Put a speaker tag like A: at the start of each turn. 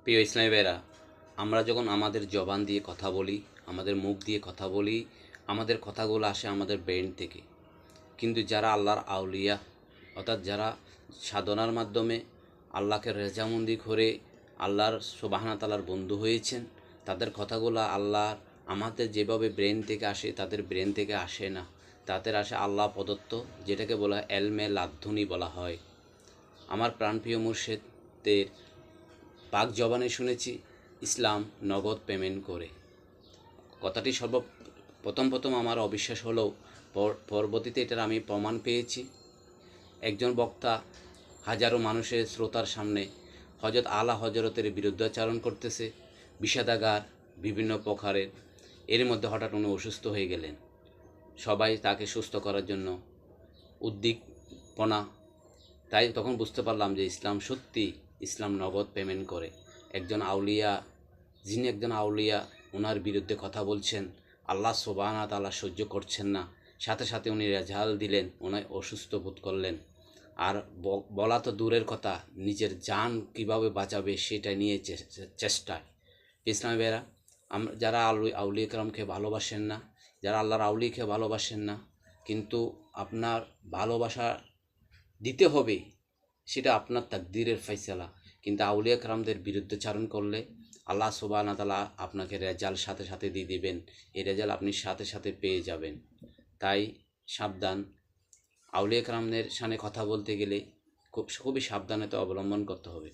A: প্রিয় ইসলামী ভাইরা, আমরা যখন আমাদের জবান দিয়ে কথা বলি, আমাদের মুখ দিয়ে কথা বলি, আমাদের কথাগুলো আসে আমাদের ব্রেন থেকে। কিন্তু যারা আল্লাহর আউলিয়া, অর্থাৎ যারা সাধনার মাধ্যমে আল্লাহকে রেজামন্দি করে আল্লাহর সুবহানাহু ওয়া তাআলার বন্ধু হয়েছেন, তাদের কথাগুলো আল্লাহর আমাদের যেভাবে ব্রেন থেকে আসে তাদের ব্রেন থেকে আসে না। তাদের আসে আল্লাহ প্রদত্ত, যেটাকে বলা হয় এলমে লাদুনি বলা হয়। আমার প্রাণপ্রিয় মুর্শিদের পাক জবানে শুনেছি ইসলাম নগদ পেমেন্ট করে। কথাটি প্রথম আমার অবিশ্বাস হলেও পরবর্তীতে এটার আমি প্রমাণ পেয়েছি। একজন বক্তা হাজারো মানুষের শ্রোতার সামনে হজরত আলা হজরতের বিরুদ্ধাচারণ করতেছে, বিষাদাগার বিভিন্ন প্রকারের। এর মধ্যে হঠাৎ উনি অসুস্থ হয়ে গেলেন। সবাই তাকে সুস্থ করার জন্য উদ্দীপনা। তাই তখন বুঝতে পারলাম যে ইসলাম নগদ পেমেন্ট করে। যিনি একজন আউলিয়া, ওনার বিরুদ্ধে কথা বলছেন, আল্লাহ সুবহানাহু ওয়া তাআলা সহ্য করছেন না, সাথে সাথে উনি রেজাল্ট দিলেন, উনি অসুস্থ বোধ করলেন। আর বলা তো দূরের কথা, নিজের জান কিভাবে বাঁচাবে সেটা নিয়ে চেষ্টায়। ইসলামী ভাইয়েরা, যারা আউলিয়া কেরামকে ভালোবাসেন না, যারা আল্লাহর আউলিয়াকে ভালোবাসেন না, কিন্তু আপনার ভালোবাসা দিতে হবে, সেটা আপনার তাকদীরের ফয়সালা। কিন্তু আউলিয়া কেরামদের বিরুদ্ধচারণ করলে আল্লাহ সুবহানাহু ওয়া তাআলা আপনাকে রেজাল্ট সাথে সাথে দিয়ে দিবেন। এই রেজাল্ট আপনি সাথে সাথে পেয়ে যাবেন। তাই সাবধান। আউলিয়া কেরামদের সামনে কথা বলতে গেলে খুবই সাবধানতা অবলম্বন করতে হবে।